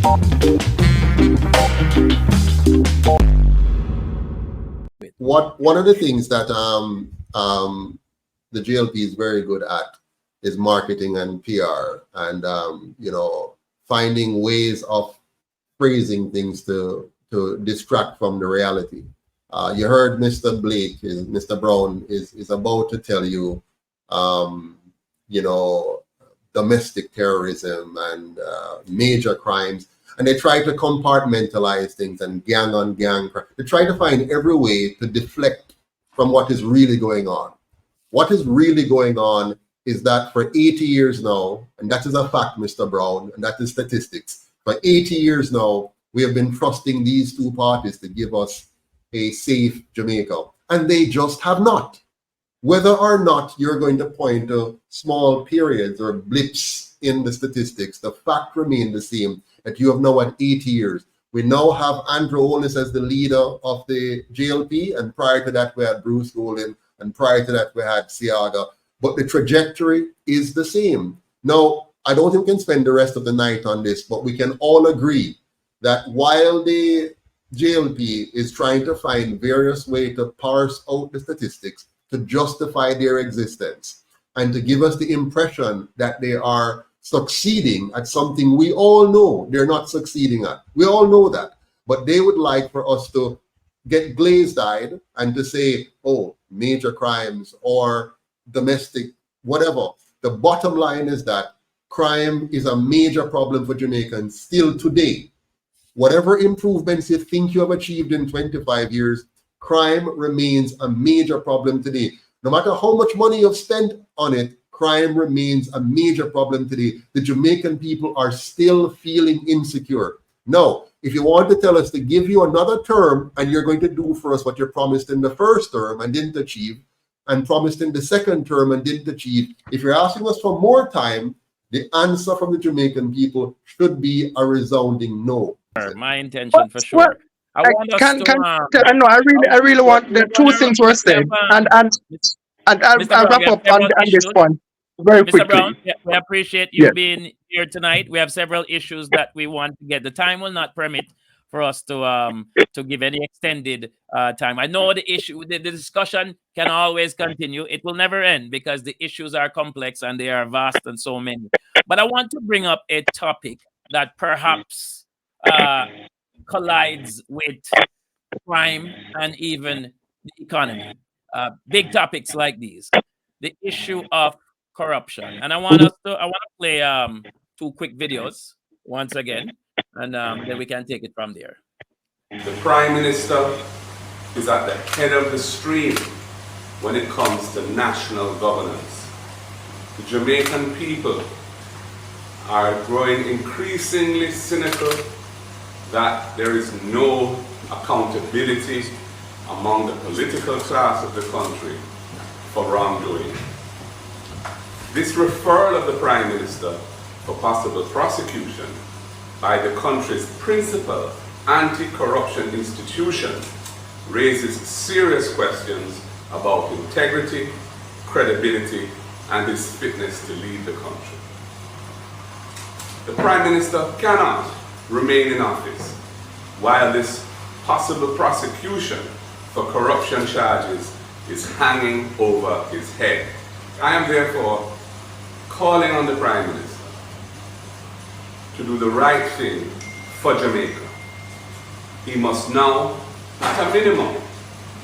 One of the things that the GLP is very good at is marketing and PR, and finding ways of phrasing things to distract from the reality. You heard Mr. Mr. Brown is about to tell you, you know, domestic terrorism and major crimes, and they try to compartmentalize things and gang on gang. They try to find every way to deflect from what is really going on. What is really going on is that for 80 years now, and that is a fact, Mr. Brown, and that is statistics, for 80 years now, we have been trusting these two parties to give us a safe Jamaica, and they just have not. Whether or not you're going to point to small periods or blips in the statistics, the fact remains the same, that you have now at 80 years. We now have Andrew Holness as the leader of the JLP, and prior to that we had Bruce Golden, and prior to that we had Siaga, but the trajectory is the same. Now, I don't think we can spend the rest of the night on this, but we can all agree that while the JLP is trying to find various ways to parse out the statistics to justify their existence and to give us the impression that they are succeeding at something we all know they're not succeeding at. We all know that. But they would like for us to get glazed-eyed and to say, oh, major crimes or domestic, whatever. The bottom line is that crime is a major problem for Jamaicans still today. Whatever improvements you think you have achieved in 25 years, crime remains a major problem today. No matter how much money you've spent on it, crime remains a major problem today. The Jamaican people are still feeling insecure. Now, if you want to tell us to give you another term and you're going to do for us what you promised in the first term and didn't achieve, and promised in the second term and didn't achieve, if you're asking us for more time, the answer from the Jamaican people should be a resounding no. My intention for sure. I want us to. I know. I really want the two things were said, and I'll wrap up on this one very quickly. Mr. Brown, we appreciate you being here tonight. We have several issues that we want to get. The time will not permit for us to give any extended time. I know the discussion can always continue. It will never end because the issues are complex and they are vast and so many. But I want to bring up a topic that perhaps collides with crime and even the economy. Big topics like these, the issue of corruption, and I want to play two quick videos once again, and then we can take it from there. The Prime Minister is at the head of the stream when it comes to national governance. The Jamaican people are growing increasingly cynical that there is no accountability among the political class of the country for wrongdoing. This referral of the Prime Minister for possible prosecution by the country's principal anti-corruption institution raises serious questions about integrity, credibility, and his fitness to lead the country. The Prime Minister cannot remain in office while this possible prosecution for corruption charges is hanging over his head. I am therefore calling on the Prime Minister to do the right thing for Jamaica. He must now, at a minimum,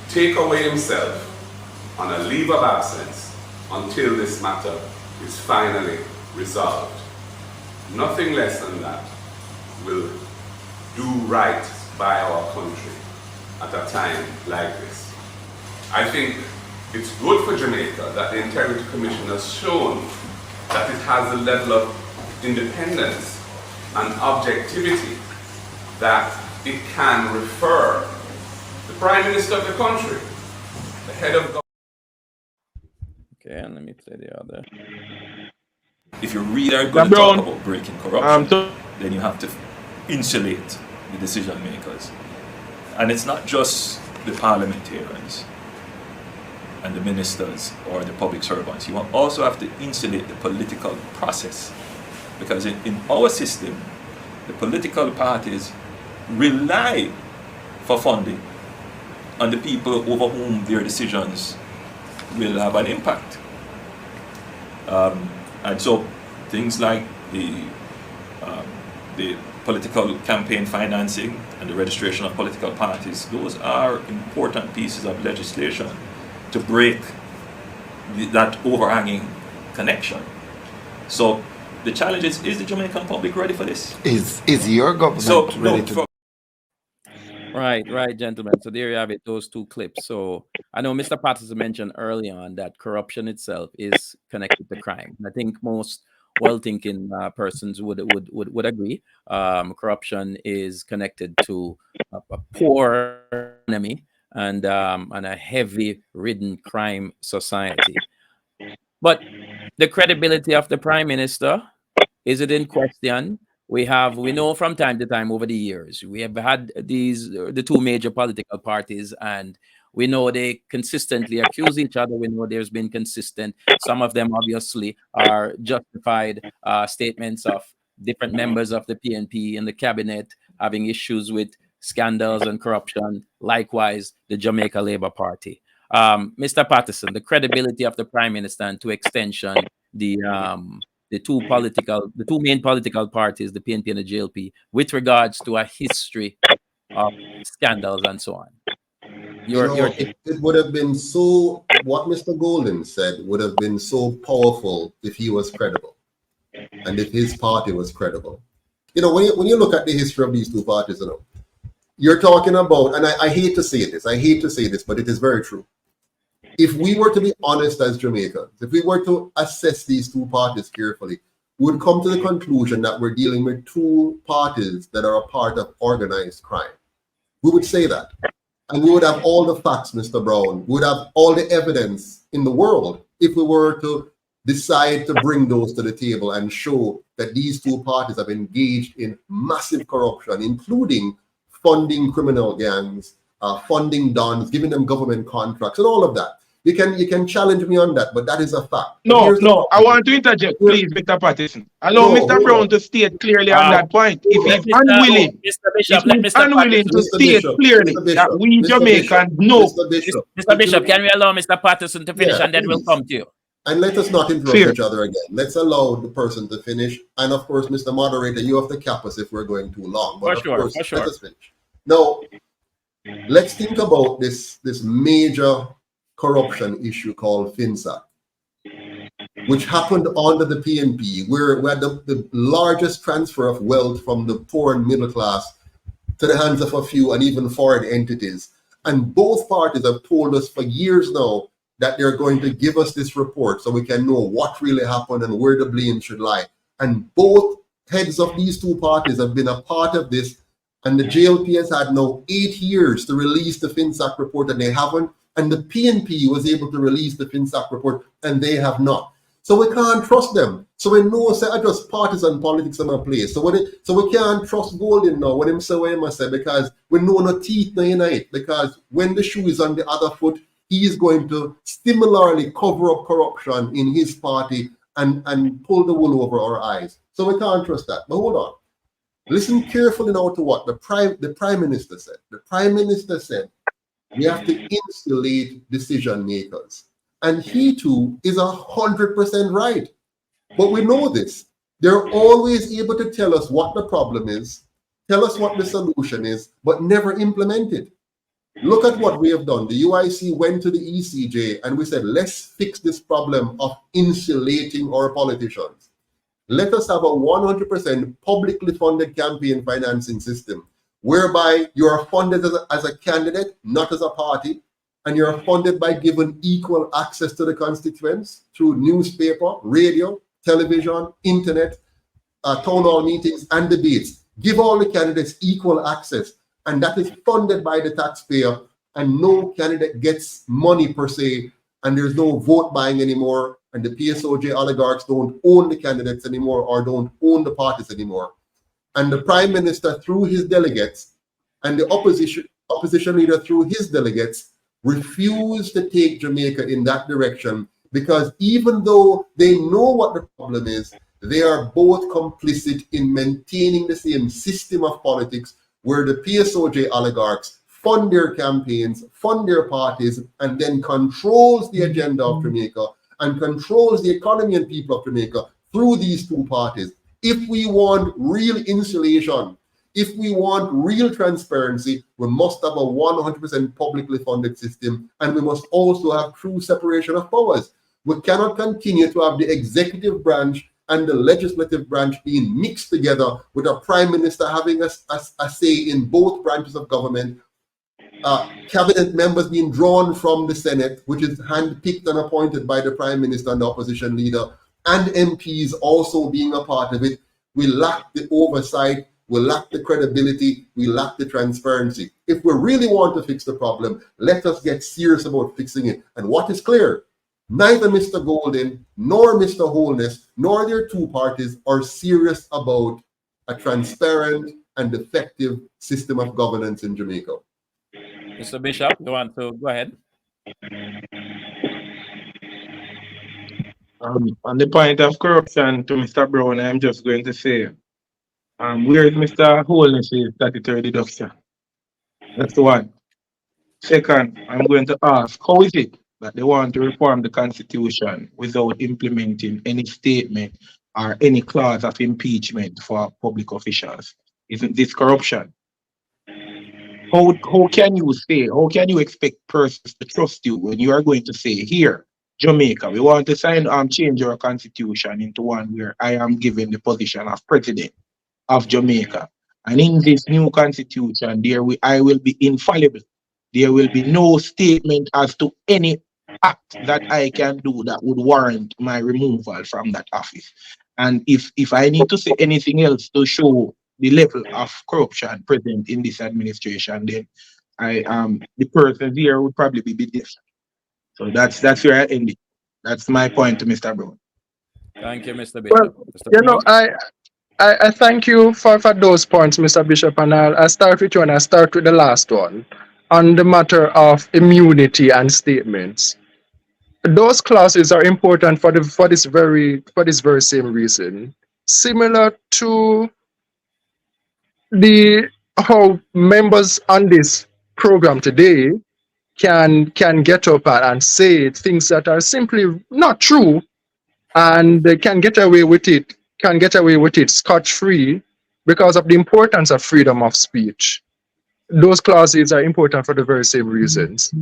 take away himself on a leave of absence until this matter is finally resolved. Nothing less than that will do right by our country at a time like this. I think it's good for Jamaica that the Integrity Commission has shown that it has a level of independence and objectivity that it can refer the Prime Minister of the country, the head of government. Okay, and let me play the other. If you really are going to talk about breaking corruption, then you have to insulate the decision makers. And it's not just the parliamentarians and the ministers or the public servants. You also have to insulate the political process. Because in our system, the political parties rely for funding on the people over whom their decisions will have an impact. And so things like the political campaign financing and the registration of political parties, those are important pieces of legislation to break that overhanging connection. So the challenge is the Jamaican public ready for this? Is your government ready to? Right, gentlemen. So there you have it, those two clips. So I know Mr. Patterson mentioned early on that corruption itself is connected to crime. I think most well-thinking persons would agree. Corruption is connected to a poor economy and a heavy-ridden crime society. But the credibility of the Prime Minister, is it in question? We know from time to time over the years, we have had the two major political parties, and we know they consistently accuse each other. We know there's been consistent, some of them obviously are justified statements of different members of the PNP in the cabinet having issues with scandals and corruption. Likewise, the Jamaica Labour Party. Mr. Patterson, the credibility of the Prime Minister, and to extension, the two main political parties, the PNP and the JLP, with regards to a history of scandals and so on. It would have been so, what Mr. Golden said would have been so powerful if he was credible and if his party was credible. When you look at the history of these two parties, you're talking about, and I hate to say this, but it is very true. If we were to be honest as Jamaicans, if we were to assess these two parties carefully, we would come to the conclusion that we're dealing with two parties that are a part of organized crime. We would say that. And we would have all the facts, Mr. Brown. We would have all the evidence in the world if we were to decide to bring those to the table and show that these two parties have engaged in massive corruption, including funding criminal gangs, funding dons, giving them government contracts, and all of that. You can challenge me on that, but that is a fact. No, I want to interject, please, Mr. Patterson. Allow Mr. Brown to state clearly on that point. If he's unwilling, to state clearly that we Jamaicans know. Mr. Bishop, can we allow Mr. Patterson to finish, and then we'll come to you? And let us not interrupt each other again. Let's allow the person to finish. And of course, Mr. Moderator, you have to cap us if we're going too long. But for sure. Let us finish. Now, let's think about this major corruption issue called FinSAC, which happened under the PNP, where we had the largest transfer of wealth from the poor and middle class to the hands of a few and even foreign entities. And both parties have told us for years now that they're going to give us this report so we can know what really happened and where the blame should lie. And both heads of these two parties have been a part of this. And the JLP has had now 8 years to release the FinSAC report, and they haven't. And the PNP was able to release the FinSAC report, and they have not. So we can't trust them. So we know I just partisan politics in my place. So we can't trust Golden now when him say what he must say, because we know no teeth no unite. Because when the shoe is on the other foot, he is going to similarly cover up corruption in his party and pull the wool over our eyes. So we can't trust that. But hold on. Listen carefully now to what the Prime Minister said. The Prime Minister said, we have to insulate decision makers. And he too is 100% right. But we know this. They're always able to tell us what the problem is, tell us what the solution is, but never implement it. Look at what we have done. The UIC went to the ECJ and we said, let's fix this problem of insulating our politicians. Let us have a 100% publicly funded campaign financing system, whereby you are funded as a candidate, not as a party, and you're funded by given equal access to the constituents through newspaper, radio, television, internet, town hall meetings, and debates. Give all the candidates equal access, and that is funded by the taxpayer, and no candidate gets money per se, and there's no vote buying anymore, and the PSOJ oligarchs don't own the candidates anymore or don't own the parties anymore. And the Prime Minister, through his delegates, and the opposition leader, through his delegates, refused to take Jamaica in that direction, because even though they know what the problem is, They are both complicit in maintaining the same system of politics where the PSOJ oligarchs fund their campaigns, fund their parties, and then controls the agenda of Jamaica and controls the economy and people of Jamaica through these two parties. If we want real insulation, if we want real transparency, we must have a 100% publicly funded system, and we must also have true separation of powers. We cannot continue to have the executive branch and the legislative branch being mixed together with a prime minister having a say in both branches of government, cabinet members being drawn from the Senate, which is handpicked and appointed by the prime minister and the opposition leader, and MPs also being a part of it. We lack the oversight, we lack the credibility, we lack the transparency. If we really want to fix the problem, let us get serious about fixing it. And what is clear? Neither Mr. Golden nor Mr. Holness nor their two parties are serious about a transparent and effective system of governance in Jamaica. Mr. Bishop, you want to go ahead? On the point of corruption, to Mr. Brown, I'm just going to say, where is Mr. Holness' statutory deduction? That's the one. Second, I'm going to ask, how is it that they want to reform the Constitution without implementing any statement or any clause of impeachment for public officials? Isn't this corruption? How can you expect persons to trust you when you are going to say, here, Jamaica, we want to change our constitution into one where I am given the position of president of Jamaica. And in this new constitution, I will be infallible. There will be no statement as to any act that I can do that would warrant my removal from that office. And if I need to say anything else to show the level of corruption present in this administration, then the person here would probably be different. So that's where I end it. That's my point to Mr. Brown. Thank you, Mr. Bishop. Well, Mr. Brown? I thank you for those points, Mr. Bishop, and I'll start with you, and I'll start with the last one on the matter of immunity and statements. Those clauses are important for this very same reason. Similar to how members on this program today can get up and say things that are simply not true, and they can get away with it scot-free because of the importance of freedom of speech. Those clauses are important for the very same reasons.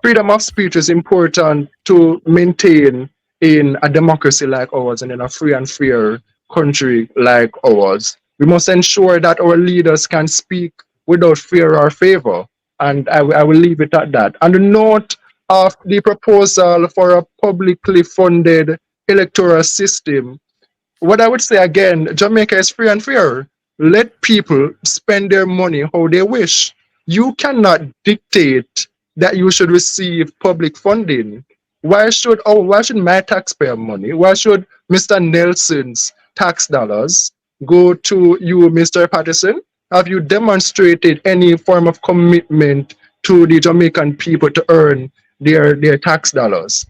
Freedom of speech is important to maintain in a democracy like ours and in a free and fair country like ours. We must ensure that our leaders can speak without fear or favor. And I will leave it at that. On the note of the proposal for a publicly funded electoral system, what I would say again, Jamaica is free and fair. Let people spend their money how they wish. You cannot dictate that you should receive public funding. Why should my taxpayer money, why should Mr. Nelson's tax dollars go to you, Mr. Patterson? Have you demonstrated any form of commitment to the Jamaican people to earn their tax dollars?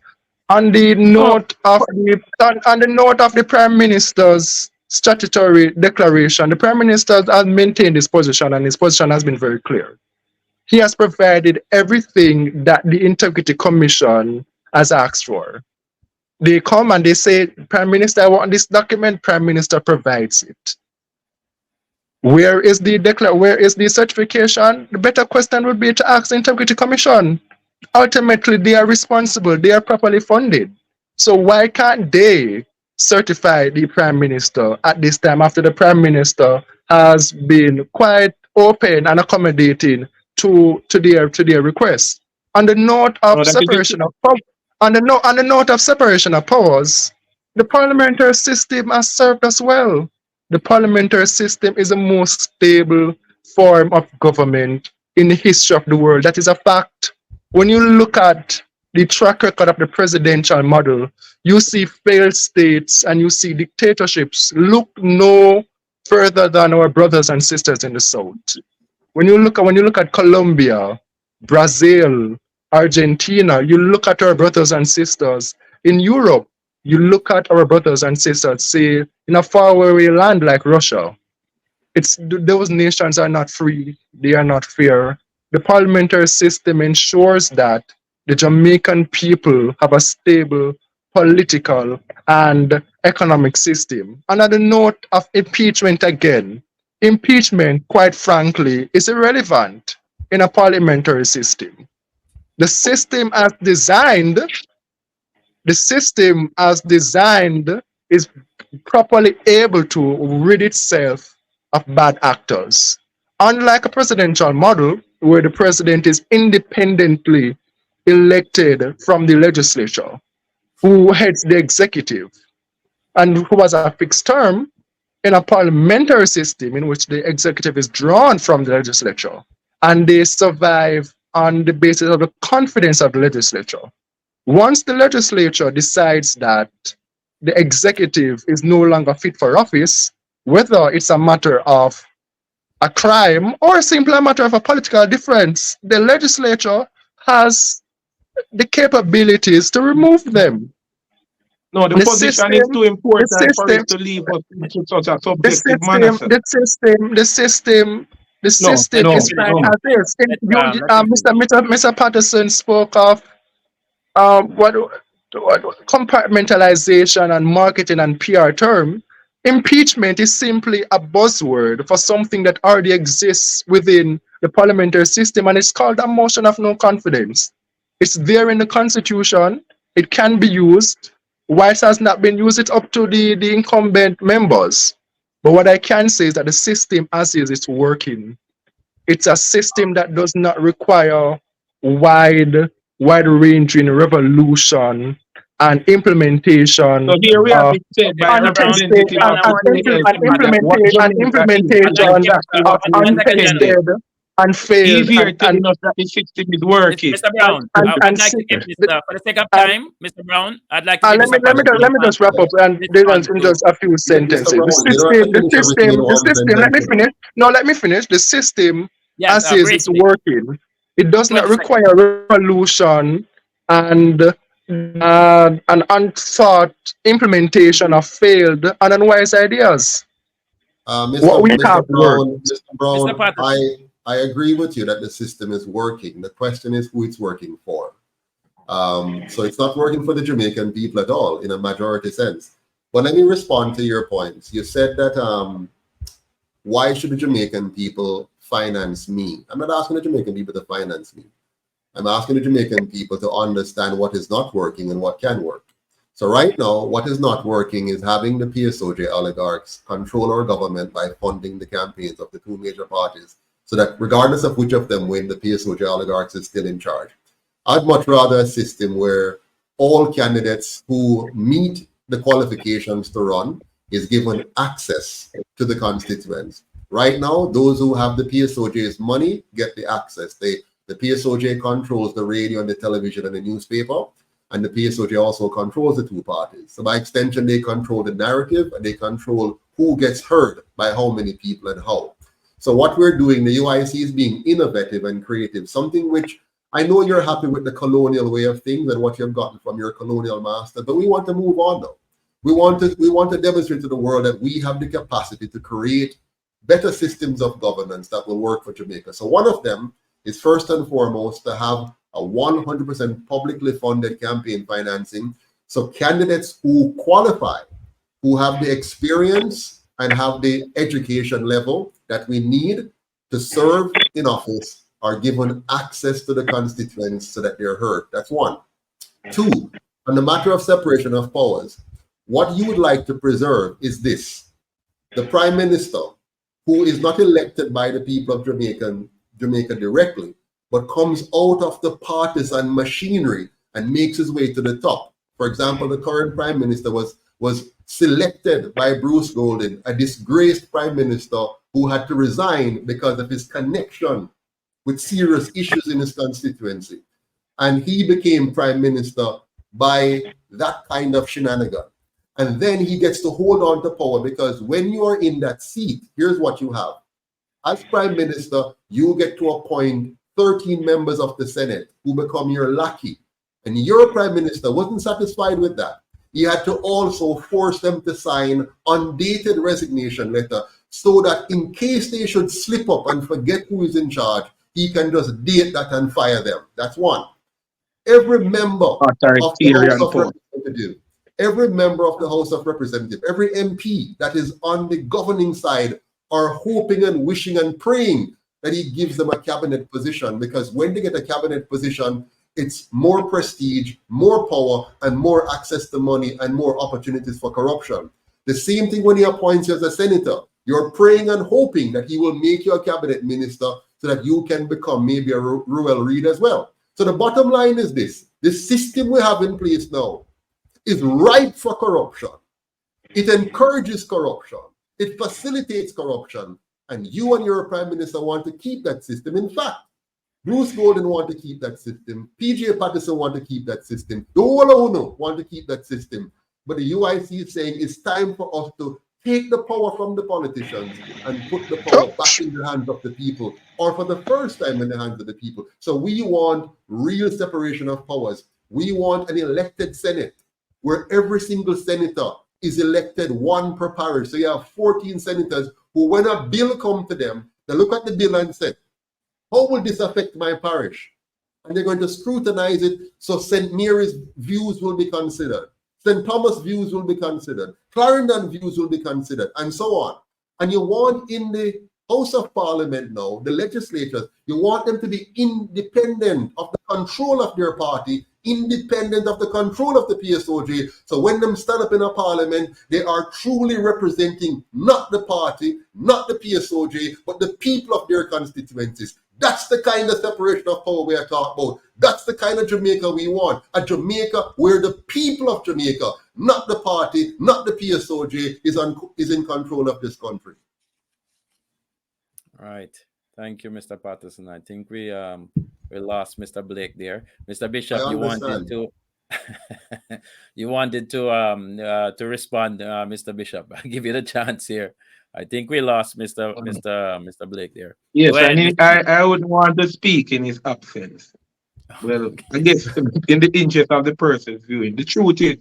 On the note of the Prime Minister's statutory declaration, the Prime Minister has maintained his position, and his position has been very clear. He has provided everything that the Integrity Commission has asked for. They come and they say, Prime Minister, I want this document. Prime Minister provides it. Where is the certification? The better question would be to ask the Integrity Commission. Ultimately, they are responsible. They are properly funded. So why can't they certify the Prime Minister at this time, after the Prime Minister has been quite open and accommodating to their requests? On the note of separation of powers, the parliamentary system has served us well. The parliamentary system is the most stable form of government in the history of the world. That is a fact. When you look at the track record of the presidential model, you see failed states and you see dictatorships. Look no further than our brothers and sisters in the South. When you look at Colombia, Brazil, Argentina, you look at our brothers and sisters in Europe, you look at our brothers and sisters, say, in a faraway land like Russia, those nations are not free, they are not fair. The parliamentary system ensures that the Jamaican people have a stable political and economic system. And on the note of impeachment again, impeachment, quite frankly, is irrelevant in a parliamentary system. The system as designed is properly able to rid itself of bad actors. Unlike a presidential model, where the president is independently elected from the legislature, who heads the executive, and who has a fixed term, in a parliamentary system in which the executive is drawn from the legislature, and they survive on the basis of the confidence of the legislature. Once the legislature decides that the executive is no longer fit for office, whether it's a matter of a crime or simply a matter of a political difference, the legislature has the capabilities to remove them. No, the position is too important for us to leave us into such a subjective manner. The system is fine as is. Mr. Patterson spoke of what compartmentalization and marketing and PR term. Impeachment is simply a buzzword for something that already exists within the parliamentary system, and it's called a motion of no confidence. It's there in the Constitution. It can be used. Why it has not been used, it's up to the incumbent members. But what I can say is that the system as is, it's working. It's a system that does not require wide-ranging revolution and implementation. So here we have implementation of untested and failed. Easier telling us that the system is working. Mr. Brown, I'd like to give this, for the sake of time, Mr. Brown, I'd like to give let me just wrap up and in just a few sentences. Let me finish. The system as is, it's working. It does not require revolution and an unthought implementation of failed and unwise ideas. Mr. Brown, I agree with you that the system is working. The question is who it's working for. So it's not working for the Jamaican people at all in a majority sense. But let me respond to your points. You said that why should the Jamaican people finance me? I'm not asking the Jamaican people to finance me. I'm asking the Jamaican people to understand what is not working and what can work. So right now, what is not working is having the PSOJ oligarchs control our government by funding the campaigns of the two major parties, so that regardless of which of them win, the PSOJ oligarchs is still in charge. I'd much rather a system where all candidates who meet the qualifications to run is given access to the constituents. Right now, those who have the PSOJ's money get the access. The PSOJ controls the radio and the television and the newspaper, and the PSOJ also controls the two parties. So by extension, they control the narrative and they control who gets heard by how many people and how. So what we're doing, the UIC is being innovative and creative, something which I know you're happy with the colonial way of things and what you've gotten from your colonial master, but we want to move on though. We want to demonstrate to the world that we have the capacity to create better systems of governance that will work for Jamaica. So one of them is first and foremost to have a 100% publicly funded campaign financing. So candidates who qualify, who have the experience and have the education level that we need to serve in office are given access to the constituents so that they're heard. That's one. Two, on the matter of separation of powers, what you would like to preserve is this: the Prime Minister, who is not elected by the people of Jamaica directly, but comes out of the partisan machinery and makes his way to the top. For example, the current Prime Minister was selected by Bruce Golding, a disgraced Prime Minister who had to resign because of his connection with serious issues in his constituency. And he became Prime Minister by that kind of shenanigan. And then he gets to hold on to power, because when you are in that seat, here's what you have. As Prime Minister, you get to appoint 13 members of the Senate who become your lackey. And your Prime Minister wasn't satisfied with that. he had to also force them to sign undated resignation letter so that in case they should slip up and forget who is in charge, he can just date that and fire them. That's one. Every member of the House of Representatives, every member of the House of Representatives, every MP that is on the governing side are hoping and wishing and praying that he gives them a cabinet position, because when they get a cabinet position, it's more prestige, more power, and more access to money and more opportunities for corruption. The same thing when he appoints you as a senator. You're praying and hoping that he will make you a cabinet minister so that you can become maybe a Ruel Reid as well. So the bottom line is this. The system we have in place now is ripe for corruption. It encourages corruption. It facilitates corruption. And you and your prime minister want to keep that system. In fact, Bruce Golden want to keep that system. PJ Patterson want to keep that system. The whole want to keep that system. But the UIC is saying it's time for us to take the power from the politicians and put the power back in the hands of the people, or for the first time in the hands of the people. So we want real separation of powers. We want an elected Senate where every single senator is elected one per parish. So you have 14 senators who, when a bill comes to them, they look at the bill and say, how will this affect my parish? And they're going to scrutinize it. So St. Mary's views will be considered. St. Thomas views will be considered. Clarendon views will be considered, and so on. And you want in the House of Parliament now, the legislatures, you want them to be independent of the control of their party, independent of the control of the PSOJ. So when them stand up in a parliament, they are truly representing not the party, not the PSOJ, but the people of their constituencies. That's the kind of separation of power we are talking about. That's the kind of Jamaica we want. A Jamaica where the people of Jamaica, not the party, not the PSOJ, is in control of this country. All right. Thank you, Mr. Patterson. I think we lost Mr. Blake there. Mr. Bishop, you wanted to respond, Mr. Bishop. I'll give you the chance here. I think we lost Mr. Blake there. Yes, I wouldn't want to speak in his absence. Well, I guess in the interest of the person's viewing, the truth is,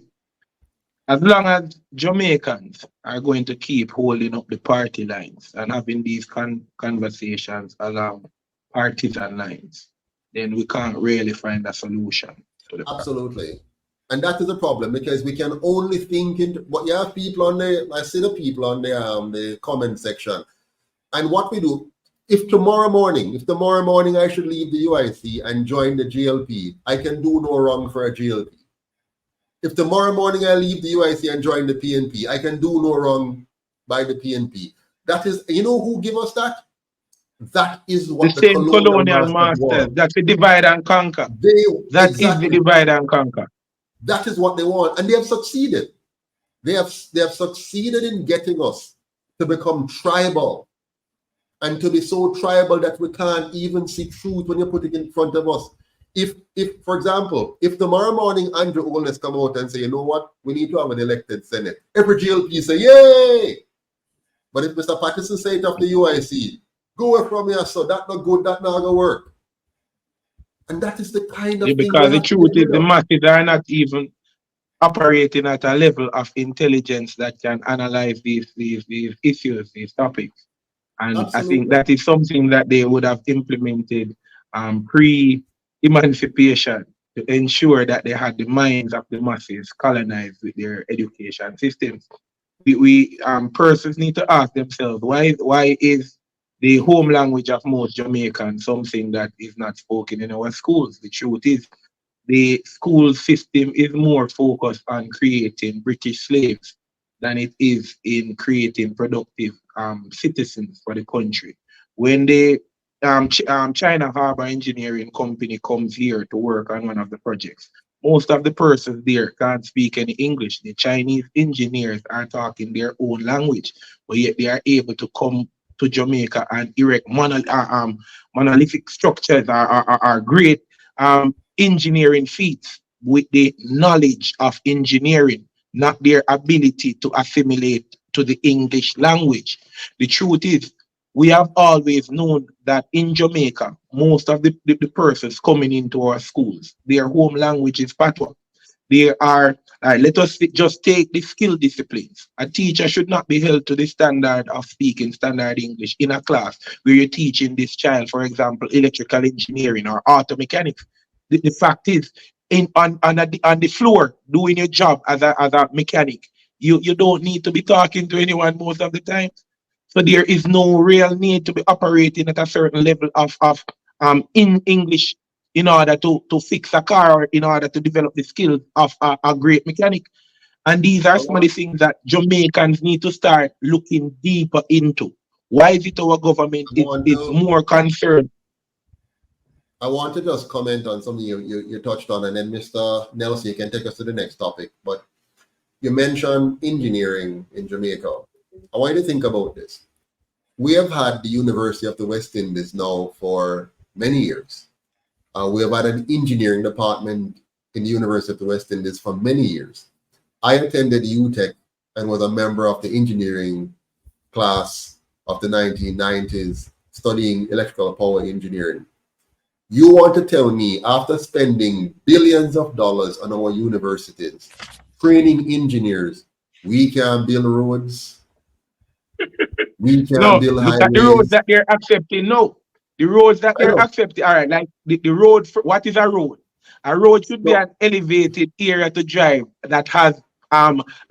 as long as Jamaicans are going to keep holding up the party lines and having these conversations along partisan lines, then we can't really find a solution to the Absolutely. Problem. And that is the problem, because we can only think it, but you have people on I see the people on the comment section. And what we do, if tomorrow morning I should leave the UIC and join the GLP, I can do no wrong for a GLP. If tomorrow morning I leave the UIC and join the PNP, I can do no wrong by the PNP. That is, you know who give us that? That is what the same colonial masters. That's the divide and conquer. That is the divide and conquer. That is what they want, and they have succeeded. They have succeeded in getting us to become tribal, and to be so tribal that we can't even see truth when you put it in front of us. If for example, if tomorrow morning Andrew Holness come out and say, you know what, we need to have an elected Senate, every GLP say, yay! But if Mr. Patterson say it of the UIC, go away from here, so that not good, that not gonna work. And that is the kind of thing. Because the truth is, the masses are not even operating at a level of intelligence that can analyze these issues, these topics. And Absolutely. I think that is something that they would have implemented pre-emancipation to ensure that they had the minds of the masses colonized with their education systems. We persons need to ask themselves, why is the home language of most Jamaicans something that is not spoken in our schools? The truth is, the school system is more focused on creating British slaves than it is in creating productive citizens for the country. When the China Harbor Engineering Company comes here to work on one of the projects, most of the persons there can't speak any English. The Chinese engineers are talking their own language, but yet they are able to come to Jamaica and erect monolithic structures are great engineering feats with the knowledge of engineering, not their ability to assimilate to the English language. The truth is, we have always known that in Jamaica, most of the persons coming into our schools, their home language is Patois. There are, let us just take the skill disciplines. A teacher should not be held to the standard of speaking standard English in a class where you're teaching this child, for example, electrical engineering or auto mechanics. The fact is, on the floor, doing your job as a mechanic, you don't need to be talking to anyone most of the time. So there is no real need to be operating at a certain level of in English in order to fix a car or in order to develop the skills of a great mechanic. And these are some of the things that Jamaicans need to start looking deeper into. Why is it our government is more concerned? I want to just comment on something you touched on, and then Mr. Nelson, you can take us to the next topic. But you mentioned engineering in Jamaica. I want you to think about this. We have had the University of the West Indies now for many years. We have had an engineering department in the University of the West Indies for many years. I attended UTech and was a member of the engineering class of the 1990s, studying electrical power engineering. You want to tell me, after spending billions of dollars on our universities, training engineers, we can build roads? We can build highways? Look at the roads that they're accepting now. The roads that they're accepting, all right, like the road, what is a road? A road should be an elevated area to drive that has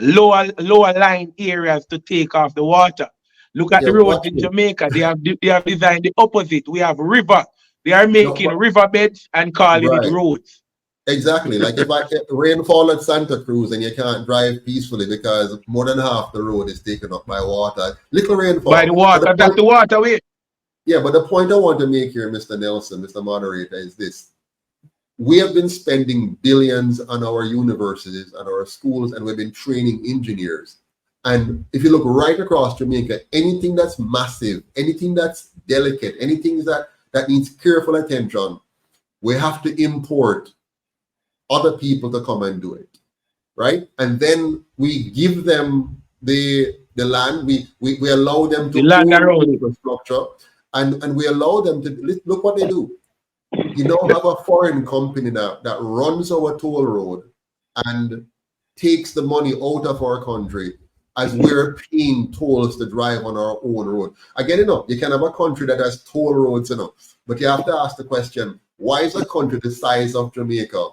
lower line areas to take off the water. Look at the roads in Jamaica. They have designed the opposite. We have river. They are making riverbeds and calling it roads. Exactly. Like if rainfall at Santa Cruz and you can't drive peacefully because more than half the road is taken up by water. Little rainfall. By the water, that's the waterway. Yeah, but the point I want to make here, Mr. Nelson, Mr. Moderator, is this. We have been spending billions on our universities and our schools, and we've been training engineers. And if you look right across Jamaica, anything that's massive, anything that's delicate, anything that needs careful attention, we have to import other people to come and do it, right? And then we give them the land, we allow them to land around infrastructure, and we allow them to look what they do. You don't have a foreign company that runs our toll road and takes the money out of our country as we're paying tolls to drive on our own road. Again, you can have a country that has toll roads, but you have to ask the question, why is a country the size of Jamaica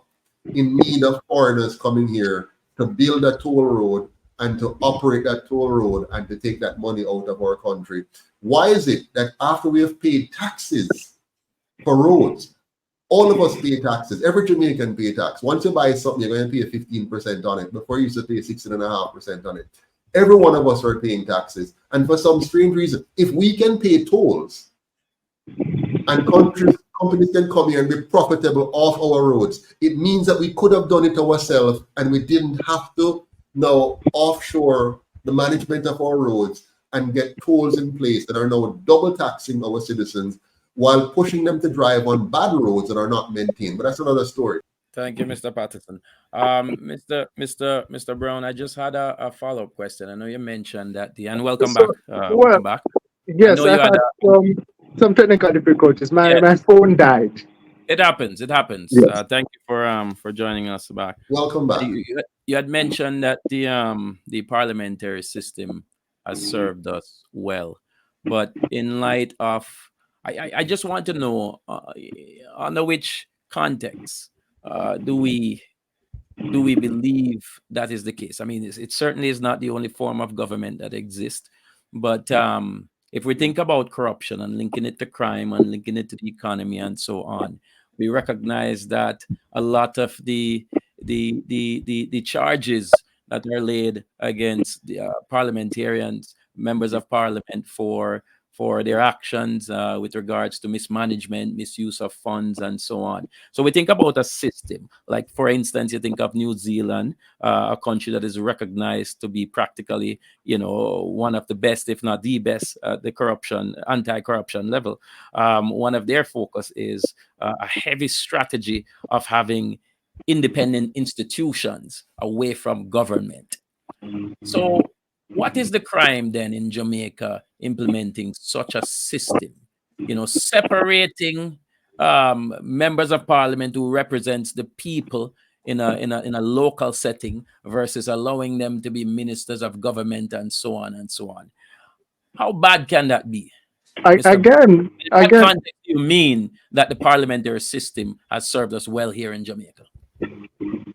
in need of foreigners coming here to build a toll road and to operate that toll road and to take that money out of our country? Why is it that after we have paid taxes for roads, all of us pay taxes, every Jamaican pay tax. Once you buy something, you're going to pay 15% on it. Before you used to pay 16.5% on it. Every one of us are paying taxes. And for some strange reason, if we can pay tolls and companies can come here and be profitable off our roads, it means that we could have done it ourselves and we didn't have to now offshore the management of our roads and get tolls in place that are now double taxing our citizens while pushing them to drive on bad roads that are not maintained. But that's another story. Thank you, Mr. Patterson. Mr. Brown, I just had a follow-up question. I know you mentioned that and welcome back. Welcome back. Yes, I had some technical difficulties. My phone died. It happens. Yes. Thank you for joining us back. Welcome back. You had mentioned that the parliamentary system has served us well, but in light of, I just want to know under which context do we believe that is the case? I mean, it certainly is not the only form of government that exists, but if we think about corruption and linking it to crime and linking it to the economy and so on, we recognize that a lot of the charges that are laid against the parliamentarians, members of parliament for their actions with regards to mismanagement, misuse of funds, and so on. So we think about a system, like for instance, you think of New Zealand, a country that is recognized to be practically, one of the best, if not the best, the anti-corruption level. One of their focus is a heavy strategy of having independent institutions away from government. So what is the crime then in Jamaica implementing such a system? Separating members of parliament who represents the people in a local setting versus allowing them to be ministers of government and so on and so on. How bad can that be? Again, in what context do you mean that the parliamentary system has served us well here in Jamaica?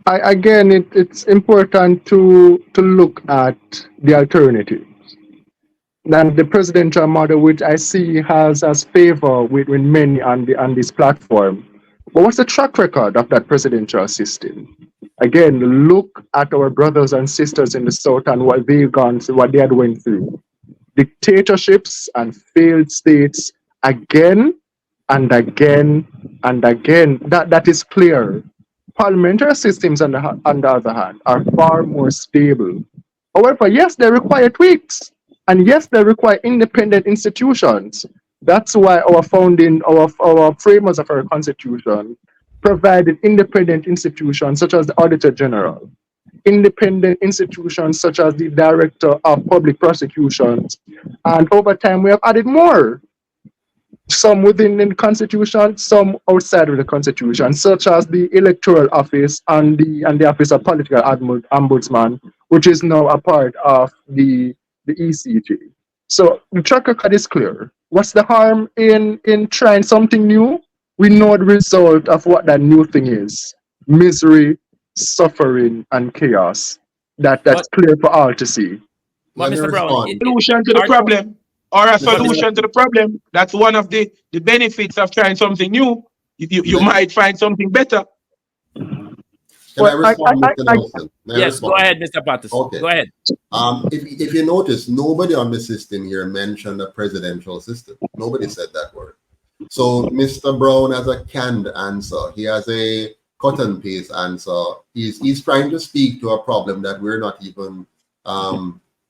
It's important to look at the alternatives. And the presidential model, which I see has favor with many on this platform. But what's the track record of that presidential system? Again, look at our brothers and sisters in the South and what they've gone through, what they are going through. Dictatorships and failed states again and again and again. That is clear. Parliamentary systems, on the other hand, are far more stable. However, yes, they require tweaks. And yes, they require independent institutions. That's why our framers of our constitution provided independent institutions such as the Auditor General, independent institutions such as the Director of Public Prosecutions. And over time, we have added more. Some within the Constitution, some outside of the Constitution, such as the Electoral Office and the Office of Political Ombudsman, which is now a part of the ECJ. So the track record is clear. What's the harm in trying something new? We know the result of what that new thing is: misery, suffering, and chaos. That's clear for all to see. But Mr. Brown, solution to the problem. Or a solution to the problem. That's one of the benefits of trying something new. You might find something better. Can I respond, Mr. Nelson? Yes, go ahead, Mr. Patterson. Okay. Go ahead. If you notice, nobody on the system here mentioned a presidential system. Nobody said that word. So Mr. Brown has a canned answer. He has a cut and paste answer. He's trying to speak to a problem that we're not even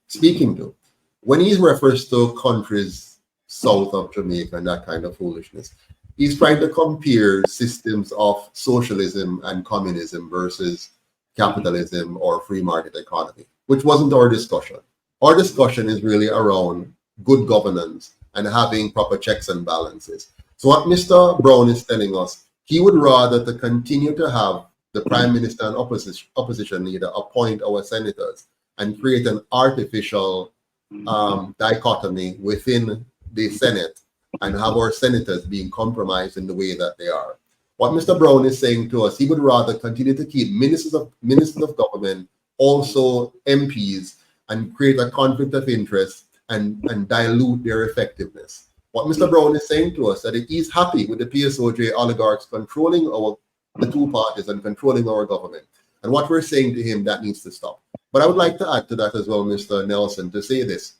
speaking to. When he refers to countries south of Jamaica and that kind of foolishness, he's trying to compare systems of socialism and communism versus capitalism or free market economy, which wasn't our discussion. Our discussion is really around good governance and having proper checks and balances. So what Mr. Brown is telling us, he would rather to continue to have the Prime Minister and opposition leader appoint our senators and create an artificial dichotomy within the Senate and have our senators being compromised in the way that they are. What Mr. Brown is saying to us, he would rather continue to keep ministers of government, also MPs, and create a conflict of interest and dilute their effectiveness. What Mr. Brown is saying to us, that he's happy with the PSOJ oligarchs controlling the two parties and controlling our government. And what we're saying to him, that needs to stop. But I would like to add to that as well, Mr. Nelson, to say this.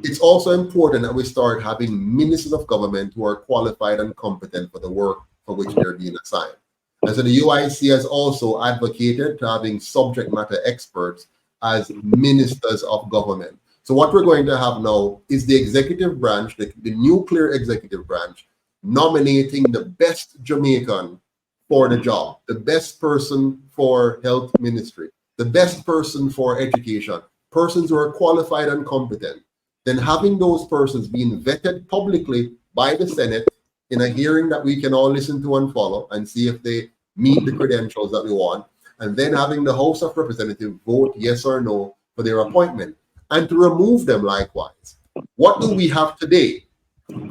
It's also important that we start having ministers of government who are qualified and competent for the work for which they're being assigned. And so the UIC has also advocated to having subject matter experts as ministers of government. So what we're going to have now is the executive branch, the nuclear executive branch, nominating the best Jamaican for the job, the best person for health ministry, the best person for education, persons who are qualified and competent, then having those persons being vetted publicly by the Senate in a hearing that we can all listen to and follow and see if they meet the credentials that we want, and then having the House of Representatives vote yes or no for their appointment, and to remove them likewise. What do we have today?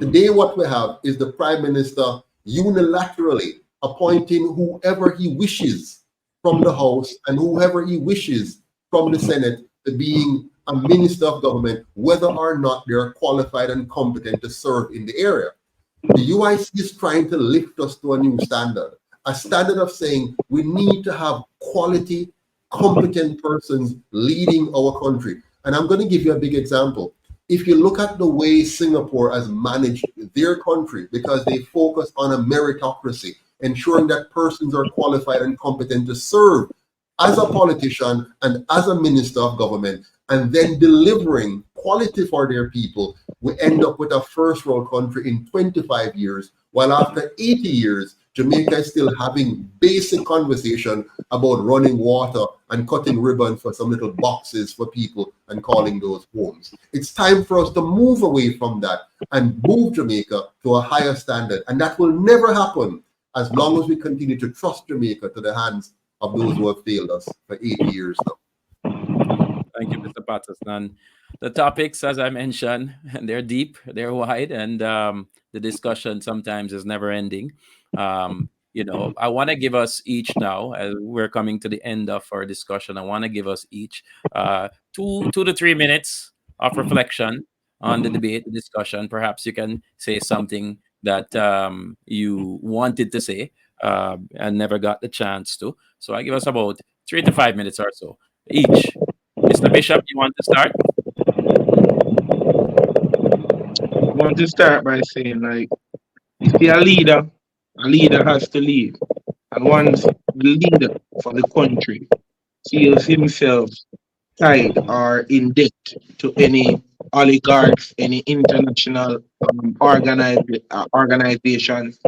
Today what we have is the Prime Minister unilaterally appointing whoever he wishes from the House and whoever he wishes from the Senate to being a minister of government, whether or not they are qualified and competent to serve in the area. The UIC is trying to lift us to a new standard, a standard of saying we need to have quality, competent persons leading our country. And I'm going to give you a big example. If you look at the way Singapore has managed their country, because they focus on a meritocracy, ensuring that persons are qualified and competent to serve as a politician and as a minister of government, and then delivering quality for their people, we end up with a first world country in 25 years, while after 80 years, Jamaica is still having basic conversation about running water and cutting ribbon for some little boxes for people and calling those homes. It's time for us to move away from that and move Jamaica to a higher standard. And that will never happen as long as we continue to trust Jamaica to the hands of those who have failed us for 80 years now. Thank you, Mr. Patterson. The topics, as I mentioned, they're deep, they're wide, and the discussion sometimes is never ending. I want to give us each now, as we're coming to the end of our discussion, I want to give us each 2 to 3 minutes of reflection on the debate, the discussion. Perhaps you can say something that you wanted to say and never got the chance to. So I give us about 3 to 5 minutes or so each. Mr. Bishop, you want to start? I want to start by saying, like, you see, a leader has to lead. And once the leader for the country feels himself tied or in debt to any oligarchs, any international organizations,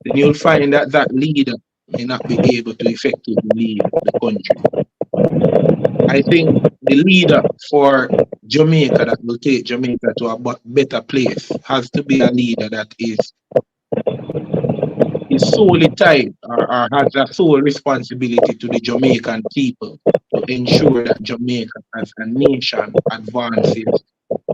then you'll find that that leader may not be able to effectively lead the country. I think the leader for Jamaica that will take Jamaica to a better place has to be a leader that is solely tied or has a sole responsibility to the Jamaican people to ensure that Jamaica as a nation advances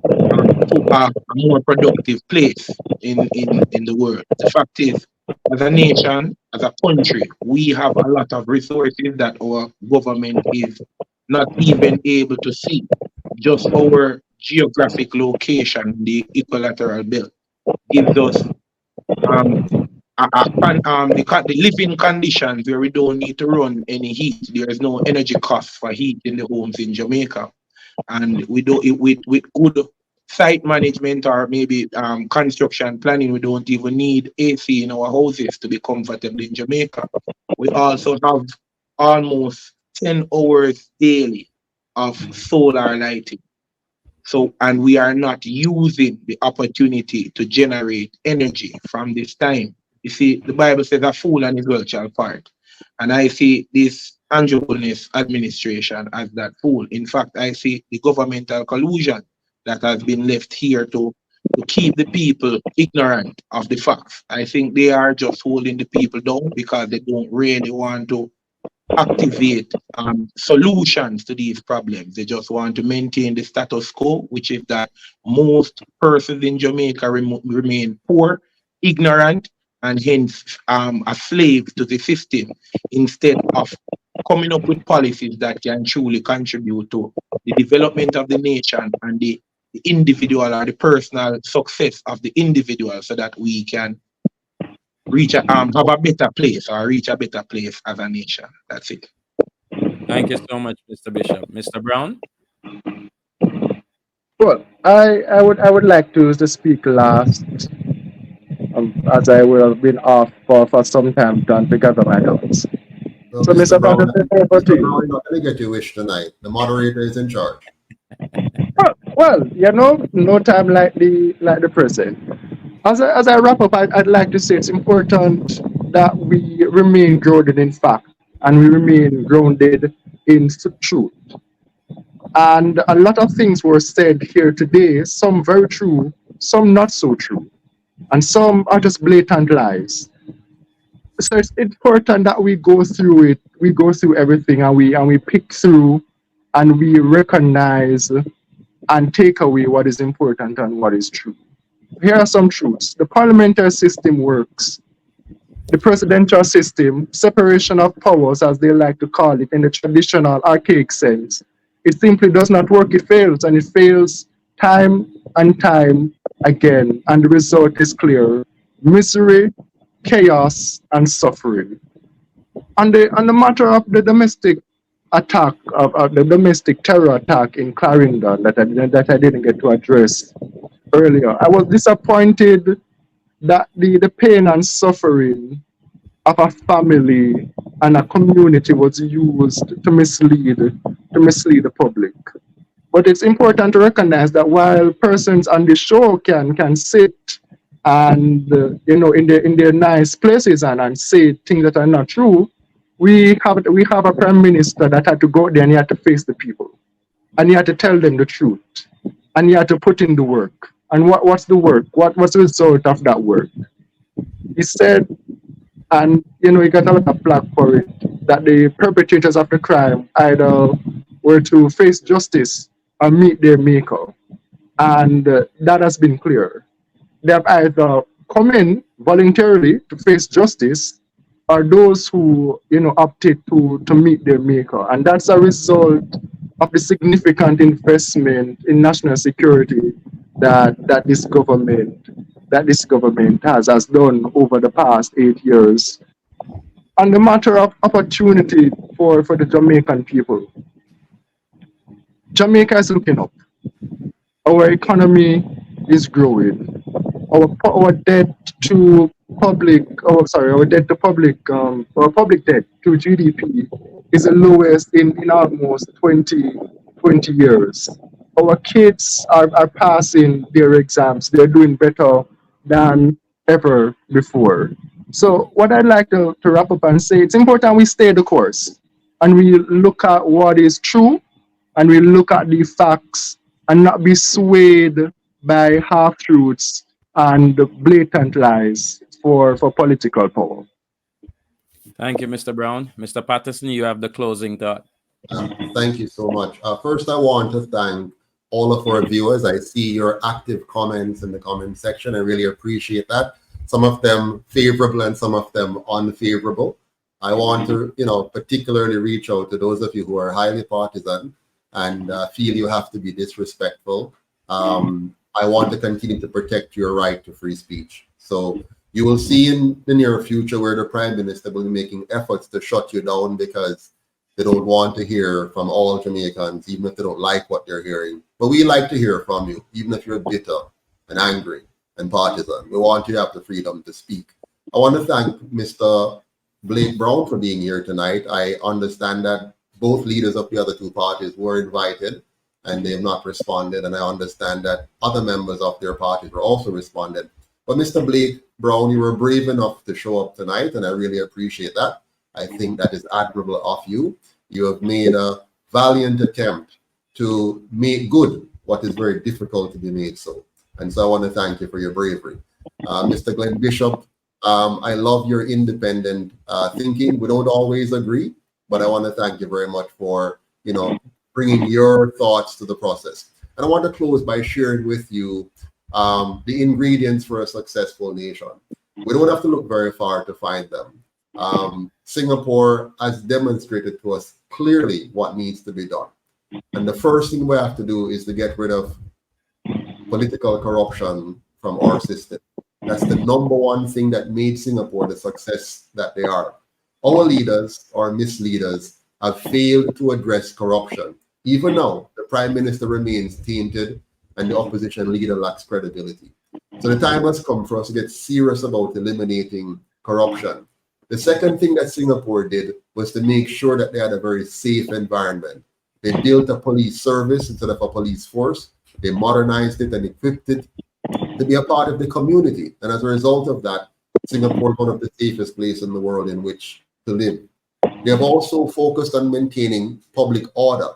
to a more productive place in the world. The fact is, as a nation, as a country, we have a lot of resources that our government is not even able to see. Just our geographic location, the equilateral belt, gives us the living conditions where we don't need to run any heat. There is no energy cost for heat in the homes in Jamaica, and we do it with good site management or maybe construction planning. We don't even need AC in our houses to be comfortable in Jamaica. We also have almost 10 hours daily of solar lighting. So, and we are not using the opportunity to generate energy from this time. You see, the Bible says a fool and his wealth shall part. And I see this Andrew Bolness administration as that fool. In fact, I see the governmental collusion that has been left here to keep the people ignorant of the facts. I think they are just holding the people down because they don't really want to activate solutions to these problems. They just want to maintain the status quo, which is that most persons in Jamaica remain poor, ignorant, and hence a slave to the system, instead of coming up with policies that can truly contribute to the development of the nation and the individual or the personal success of the individual, so that we can have a better place or reach a better place as a nation. That's it. Thank you so much, Mr. Bishop. Mr. Brown? Well, I would like to speak last, as I will have been off for some time to gather my thoughts. So Mr. Brown, Patterson, over to Mr. you. Brown, you're not going to get your wish tonight. The moderator is in charge. Well, no time like the present. As I wrap up, I'd like to say it's important that we remain grounded in fact and we remain grounded in truth. And a lot of things were said here today, some very true, some not so true, and some are just blatant lies. So it's important that we go through it, we go through everything, and we pick through and we recognize and take away what is important and what is true. Here are some truths. The parliamentary system works. The presidential system, separation of powers, as they like to call it in the traditional archaic sense, it simply does not work. It fails, and it fails time and time again. And the result is clear: misery, chaos, and suffering. On the matter of the domestic attack, of the domestic terror attack in Clarendon that I didn't get to address earlier, I was disappointed that the pain and suffering of a family and a community was used to mislead the public. But it's important to recognize that while persons on the show can sit and in their nice places and say things that are not true, we have a prime minister that had to go there and he had to face the people, and he had to tell them the truth, and he had to put in the work. And what's the work? What's the result of that work? He said, and he got a lot of flack for it, that the perpetrators of the crime either were to face justice or meet their maker. And that has been clear. They have either come in voluntarily to face justice or those who, opted to meet their maker. And that's a result of the significant investment in national security that this government has done over the past 8 years. On the matter of opportunity for the Jamaican people, Jamaica is looking up. Our economy is growing. Our debt to public, our debt to public, our public debt to GDP is the lowest in almost 20 years. Our kids are passing their exams. They're doing better than ever before. So what I'd like to wrap up and say, it's important we stay the course and we look at what is true and we look at the facts and not be swayed by half truths and blatant lies for political power. Thank you, Mr. Brown. Mr. Patterson, you have the closing thought. Thank you so much. First, I want to thank all of our viewers. I see your active comments in the comment section. I really appreciate that. Some of them favorable and some of them unfavorable. I want to, particularly reach out to those of you who are highly partisan and feel you have to be disrespectful. I want to continue to protect your right to free speech. So you will see in the near future where the Prime Minister will be making efforts to shut you down because they don't want to hear from all Jamaicans, even if they don't like what they're hearing. But we like to hear from you, even if you're bitter and angry and partisan. We want you to have the freedom to speak. I want to thank Mr. Blake Brown for being here tonight. I understand that both leaders of the other two parties were invited and they have not responded. And I understand that other members of their parties were also responded. But Mr. Blake Brown, you were brave enough to show up tonight, and I really appreciate that. I think that is admirable of you. You have made a valiant attempt to make good what is very difficult to be made so. And so I want to thank you for your bravery. Mr. Glenn Bishop, I love your independent thinking. We don't always agree, but I want to thank you very much for, bringing your thoughts to the process. And I want to close by sharing with you the ingredients for a successful nation. We don't have to look very far to find them. Singapore has demonstrated to us clearly what needs to be done. And the first thing we have to do is to get rid of political corruption from our system. That's the number one thing that made Singapore the success that they are. Our leaders, our misleaders, have failed to address corruption. Even now, the Prime Minister remains tainted and the opposition leader lacks credibility. So the time has come for us to get serious about eliminating corruption. The second thing that Singapore did was to make sure that they had a very safe environment. They built a police service instead of a police force. They modernized it and equipped it to be a part of the community. And as a result of that, Singapore is one of the safest places in the world in which to live. They have also focused on maintaining public order.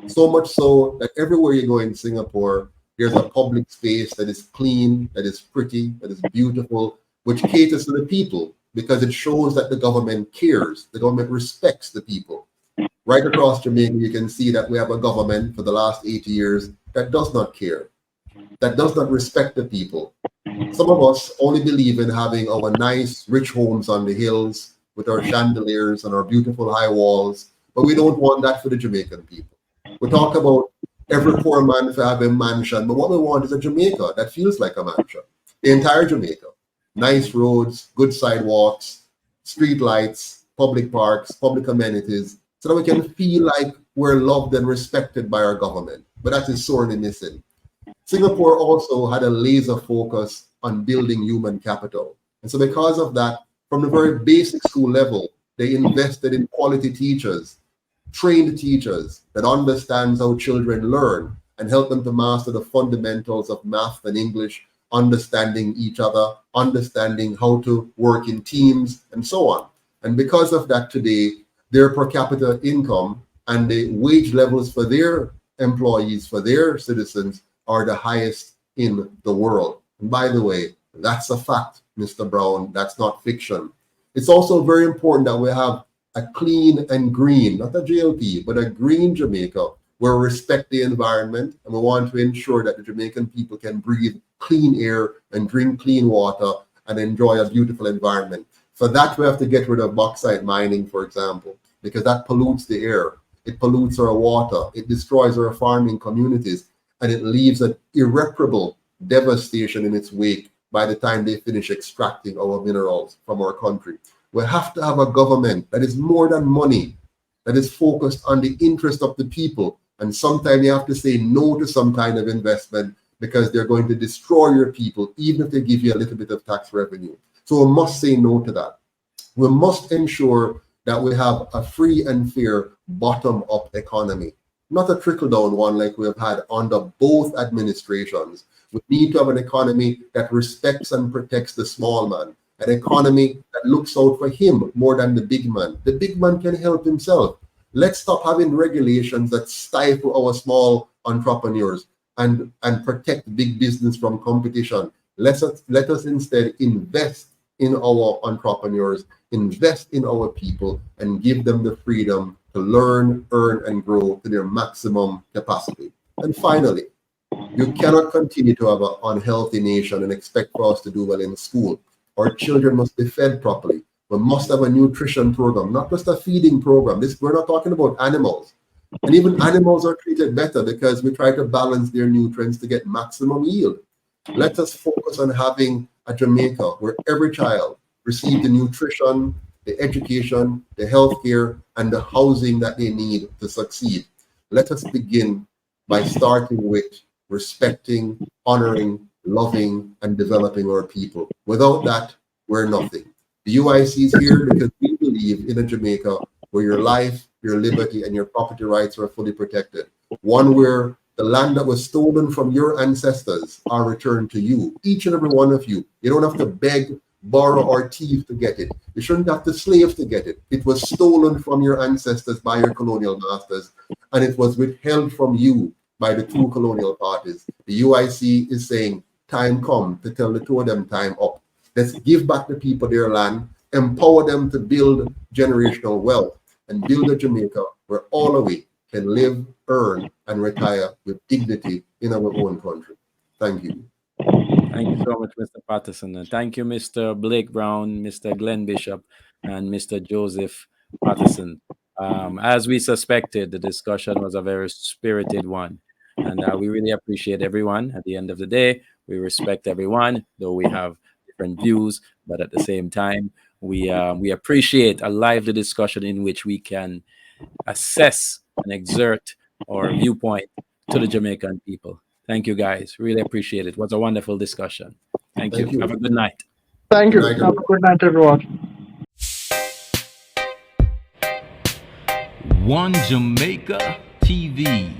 So much so that everywhere you go in Singapore, there's a public space that is clean, that is pretty, that is beautiful, which caters to the people because it shows that the government cares. The government respects the people. Right across Jamaica, you can see that we have a government for the last 80 years that does not care, that does not respect the people. Some of us only believe in having our nice, rich homes on the hills with our chandeliers and our beautiful high walls, but we don't want that for the Jamaican people. We talk about every poor man to have a mansion, but what we want is a Jamaica that feels like a mansion. The entire Jamaica. Nice roads, good sidewalks, street lights, public parks, public amenities, so that we can feel like we're loved and respected by our government. But that is sorely missing. Singapore also had a laser focus on building human capital. And so because of that, from the very basic school level, they invested in quality teachers, trained teachers that understands how children learn and help them to master the fundamentals of math and English, understanding each other, understanding how to work in teams, and so on. And because of that today, their per capita income and the wage levels for their employees, for their citizens, are the highest in the world. And by the way, that's a fact, Mr. Brown. That's not fiction. It's also very important that we have a clean and green, not a JLP, but a green Jamaica, where we respect the environment and we want to ensure that the Jamaican people can breathe clean air and drink clean water and enjoy a beautiful environment. For that, we have to get rid of bauxite mining, for example, because that pollutes the air. It pollutes our water. It destroys our farming communities, and it leaves an irreparable devastation in its wake by the time they finish extracting our minerals from our country. We have to have a government that is more than money, that is focused on the interest of the people. And sometimes you have to say no to some kind of investment because they're going to destroy your people, even if they give you a little bit of tax revenue. So we must say no to that. We must ensure that we have a free and fair bottom-up economy, not a trickle-down one like we have had under both administrations. We need to have an economy that respects and protects the small man, an economy that looks out for him more than the big man. The big man can help himself. Let's stop having regulations that stifle our small entrepreneurs and protect big business from competition. Let us instead invest in our entrepreneurs, invest in our people, and give them the freedom to learn, earn, and grow to their maximum capacity. And finally, you cannot continue to have an unhealthy nation and expect for us to do well in school. Our children must be fed properly. We must have a nutrition program, not just a feeding program. We're not talking about animals. And even animals are treated better because we try to balance their nutrients to get maximum yield. Let us focus on having a Jamaica where every child receives the nutrition, the education, the healthcare, and the housing that they need to succeed. Let us begin by starting with respecting, honoring, loving, and developing our people. Without that, we're nothing. The UIC is here because we believe in a Jamaica where your life, your liberty, and your property rights are fully protected. One where the land that was stolen from your ancestors are returned to you, each and every one of you. You don't have to beg, borrow, or thief to get it. You shouldn't have to slave to get it. It was stolen from your ancestors by your colonial masters, and it was withheld from you by the two colonial parties. The UIC is saying, time come to tell the two of them time up. Let's give back the people their land, empower them to build generational wealth, and build a Jamaica where all of we can live, earn, and retire with dignity in our own country. Thank you. Thank you so much, Mr. Patterson. And thank you, Mr. Blake Brown, Mr. Glenn Bishop, and Mr. Joseph Patterson. As we suspected, the discussion was a very spirited one. And we really appreciate everyone. At the end of the day, we respect everyone, though we have different views. But at the same time, we appreciate a lively discussion in which we can assess and exert our viewpoint to the Jamaican people. Thank you, guys. Really appreciate it. It was a wonderful discussion. Thank you. Have a good night. Thank you. Have a good night, everyone. One Jamaica TV.